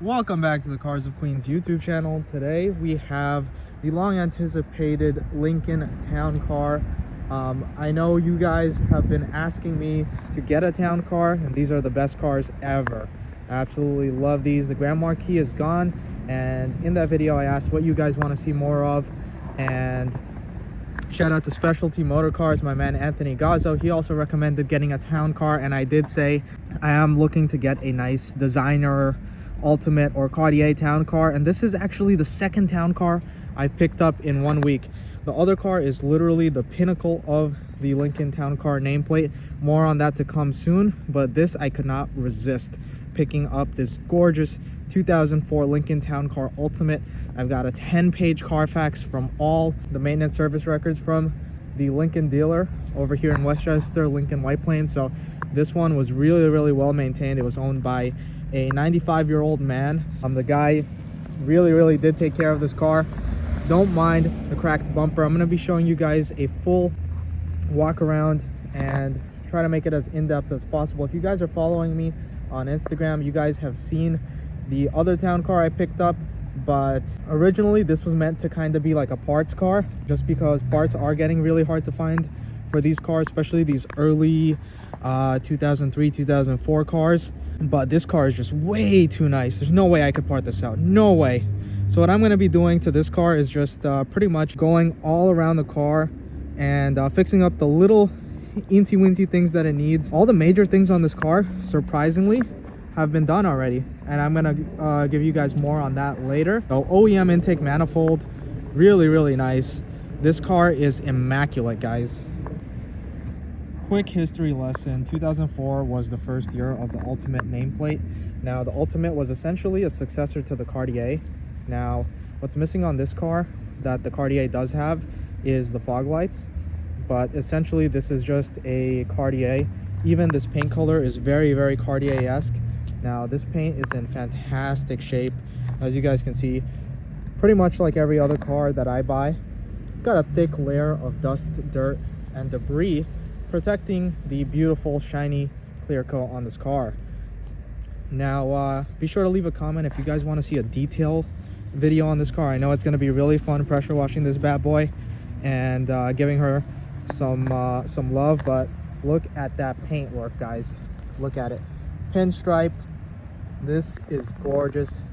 Welcome back to the Cars of Queens YouTube channel. Today we have the long anticipated Lincoln Town Car. I know you guys have been asking me to get a town car, and these are the best cars ever. Absolutely love these. The Grand Marquis is gone, and in that video I asked what you guys want to see more of, and shout out to Specialty Motor Cars, my man Anthony Gazzo. He also recommended getting a town car, and I did say I am looking to get a nice designer Ultimate or Cartier town car, and this is actually the second town car I've picked up in 1 week. The other car is literally the pinnacle of the Lincoln Town Car nameplate. More on that to come soon, but this I could not resist picking up this gorgeous 2004 Lincoln Town Car Ultimate. I've got a 10-page Carfax from all the maintenance service records from the Lincoln dealer over here in Westchester, Lincoln White Plains. So this one was really well maintained. It was owned by a 95-year-old man. The guy really did take care of this car. Don't mind the cracked bumper. I'm going to be showing you guys a full walk around and try to make it as in-depth as possible. If you guys are following me on Instagram, you guys have seen the other town car I picked up, but originally this was meant to kind of be like a parts car, just because parts are getting really hard to find for these cars, especially these early 2003 2004 cars. But this car is just way too nice. There's no way I could part this out, no way. So what I'm going to be doing to this car is just pretty much going all around the car and fixing up the little eensy-weensy things that it needs. All the major things on this car, surprisingly, have been done already, and I'm gonna give you guys more on that later. So OEM intake manifold, really nice. This car is immaculate, guys. Quick history lesson. 2004 was the first year of the Ultimate nameplate. Now the Ultimate was essentially a successor to the Cartier. Now what's missing on this car that the Cartier does have is the fog lights, but essentially this is just a Cartier. Even this paint color is very Cartier-esque. Now this paint is in fantastic shape, as you guys can see, pretty much like every other car that I buy. It's got a thick layer of dust, dirt, and debris protecting the beautiful shiny clear coat on this car. Now be sure to leave a comment if you guys want to see a detail video on this car. I know it's going to be really fun pressure washing this bad boy and giving her some love. But look at that paint work, guys. Look at it. Pinstripe. This is gorgeous.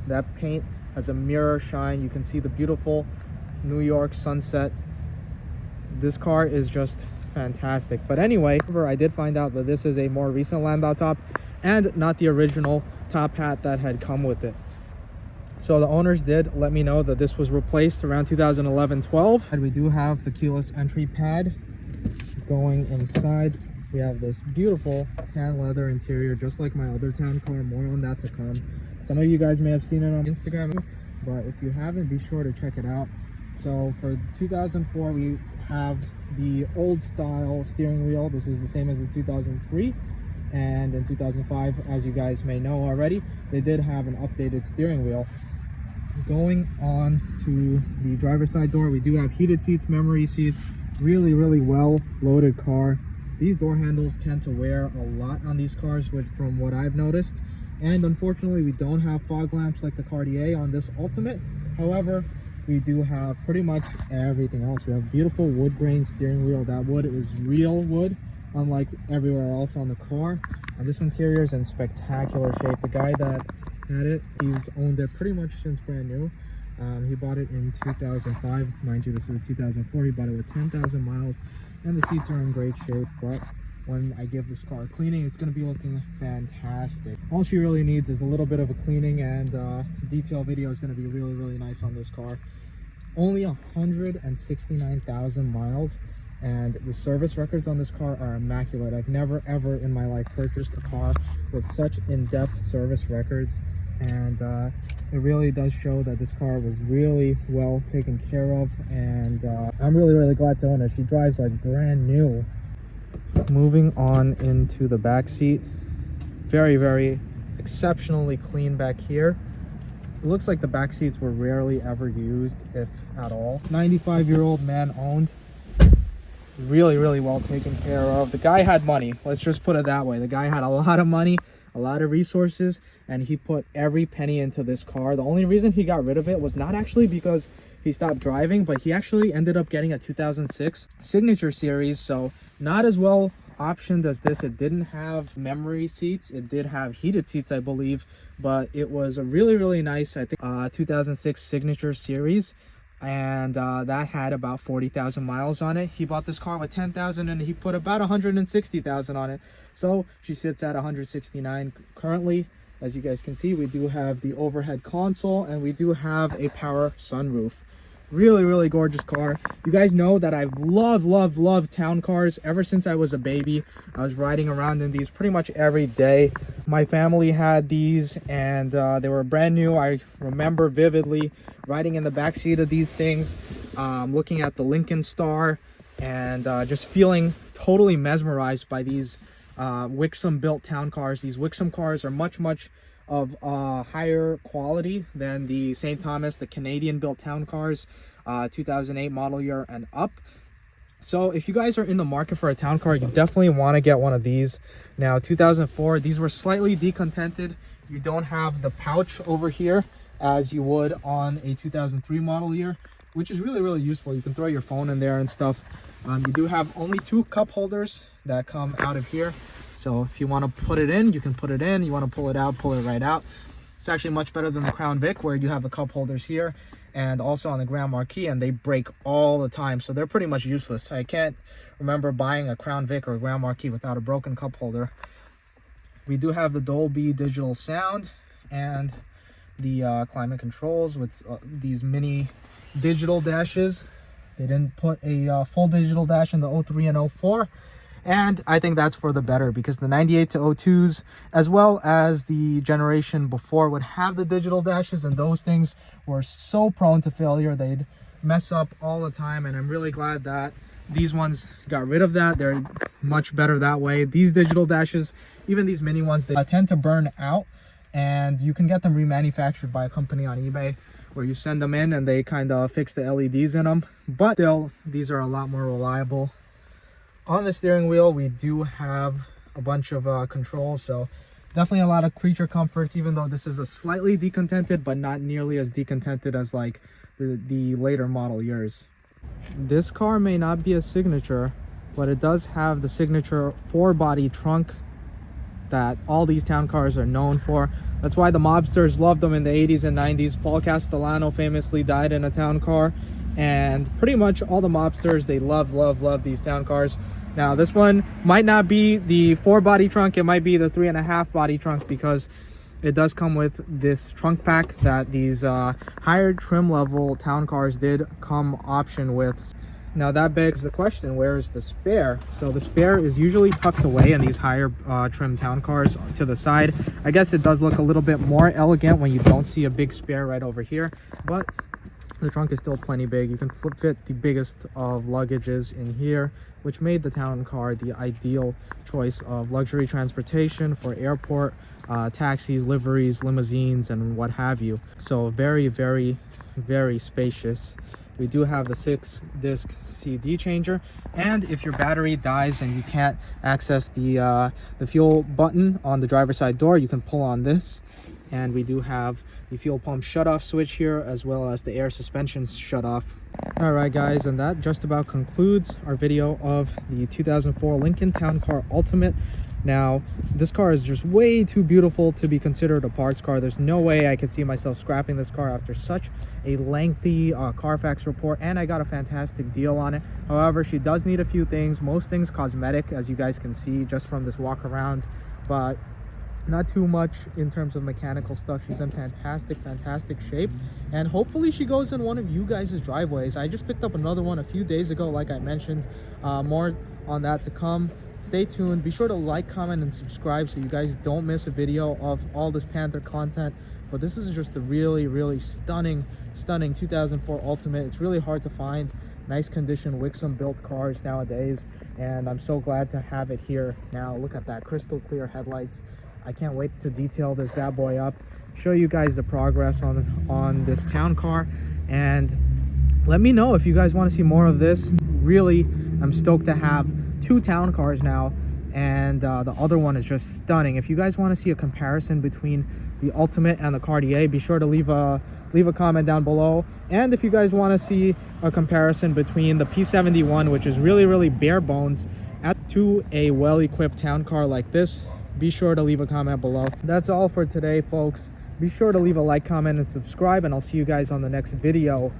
That paint has a mirror shine. You can see the beautiful New York sunset. This car is just fantastic. But anyway, I did find out that this is a more recent Landau top and not the original top hat that had come with it. So the owners did let me know that this was replaced around 2011-12. And we do have the keyless entry pad. Going inside, we have this beautiful tan leather interior, just like my other town car. More on that to come. Some of you guys may have seen it on Instagram, but if you haven't, be sure to check it out. So for 2004, we have the old style steering wheel. This is the same as the 2003. And in 2005, as you guys may know already, they did have an updated steering wheel. Going on to the driver's side door, we do have heated seats, memory seats. Really well loaded car. These door handles tend to wear a lot on these cars, which from what I've noticed. And unfortunately, we don't have fog lamps like the Cartier on this Ultimate. However, we do have pretty much everything else. We have beautiful wood grain steering wheel. That wood is real wood, unlike everywhere else on the car. And this interior is in spectacular shape. The guy that had it, he's owned it pretty much since brand new. He bought it in 2005. Mind you, this is a 2004. He bought it with 10,000 miles, and the seats are in great shape. But when I give this car a cleaning, it's going to be looking fantastic. All she really needs is a little bit of a cleaning, and detail video is going to be really nice on this car. Only 169,000 miles, and the service records on this car are immaculate. I've never ever in my life purchased a car with such in-depth service records, and it really does show that this car was really well taken care of, and I'm really glad to own her. She drives like brand new. Moving on into the back seat, very exceptionally clean back here. It looks like the back seats were rarely ever used, if at all. 95-year-old man owned. Really well taken care of. The guy had money, let's just put it that way. The guy had a lot of money, a lot of resources, and he put every penny into this car. The only reason he got rid of it was not actually because he stopped driving, but he actually ended up getting a 2006 Signature Series, so not as well optioned as this. It didn't have memory seats. It did have heated seats, I believe, but it was a really nice, I think, 2006 Signature Series, and that had about 40,000 miles on it. He bought this car with 10,000 and he put about 160,000 on it, so she sits at 169 currently. As you guys can see, we do have the overhead console and we do have a power sunroof. Really gorgeous car. You guys know that I've loved town cars ever since I was a baby. I was riding around in these pretty much every day. My family had these and they were brand new. I remember vividly riding in the back seat of these things, looking at the Lincoln Star, and just feeling totally mesmerized by these Wixom built town cars. These Wixom cars are much of higher quality than the St. Thomas, the Canadian built town cars, 2008 model year and up. So if you guys are in the market for a town car, you definitely want to get one of these. Now 2004, these were slightly decontented. You don't have the pouch over here as you would on a 2003 model year, which is really useful. You can throw your phone in there and stuff. You do have only 2 cup holders that come out of here. So if you want to put it in, you can put it in. You want to pull it out, pull it right out. It's actually much better than the Crown Vic, where you have the cup holders here and also on the Grand Marquis, and they break all the time. So they're pretty much useless. I can't remember buying a Crown Vic or a Grand Marquis without a broken cup holder. We do have the Dolby digital sound and the climate controls with these mini digital dashes. They didn't put a full digital dash in the 03 and 04. And I think that's for the better, because the 98 to 02s, as well as the generation before, would have the digital dashes, and those things were so prone to failure. They'd mess up all the time, and I'm really glad that these ones got rid of that. They're much better that way. These digital dashes, even these mini ones, they tend to burn out, and you can get them remanufactured by a company on eBay, where you send them in and they kind of fix the LEDs in them. But still, these are a lot more reliable. On the steering wheel, we do have a bunch of controls, so definitely a lot of creature comforts, even though this is a slightly decontented, but not nearly as decontented as like the later model years. This car may not be a Signature, but it does have the signature 4-body trunk that all these town cars are known for. That's why the mobsters loved them in the 80s and 90s. Paul Castellano famously died in a town car, and pretty much all the mobsters, they love these town cars. Now this one might not be the 4-body trunk, it might be the 3.5-body trunk, because it does come with this trunk pack that these higher trim level town cars did come option with. Now that begs the question, where is the spare? So the spare is usually tucked away in these higher trim town cars to the side. I guess it does look a little bit more elegant when you don't see a big spare right over here, but the trunk is still plenty big. You can fit the biggest of luggages in here, which made the town car the ideal choice of luxury transportation for airport, taxis, liveries, limousines, and what have you. So very spacious. We do have the 6-disc CD changer, and if your battery dies and you can't access the fuel button on the driver's side door, you can pull on this. And we do have the fuel pump shutoff switch here, as well as the air suspension shutoff. All right guys, and that just about concludes our video of the 2004 Lincoln Town Car Ultimate. Now this car is just way too beautiful to be considered a parts car. There's no way I could see myself scrapping this car after such a lengthy Carfax report, and I got a fantastic deal on it. However, she does need a few things, most things cosmetic, as you guys can see just from this walk around, but not too much in terms of mechanical stuff. She's in fantastic shape, and hopefully she goes in one of you guys' driveways. I just picked up another one a few days ago, like I mentioned. More on that to come. Stay tuned. Be sure to like, comment, and subscribe so you guys don't miss a video of all this Panther content. But this is just a really stunning 2004 Ultimate. It's really hard to find nice condition Wixom built cars nowadays, and I'm so glad to have it here now. Look at that crystal clear headlights. I can't wait to detail this bad boy up, show you guys the progress on this town car, and let me know if you guys want to see more of this. Really, I'm stoked to have 2 town cars now, and the other one is just stunning. If you guys want to see a comparison between the Ultimate and the Cartier, be sure to leave a comment down below. And if you guys want to see a comparison between the P71, which is really bare bones, to a well-equipped town car like this, be sure to leave a comment below. That's all for today, folks. Be sure to leave a like, comment, and subscribe, and I'll see you guys on the next video.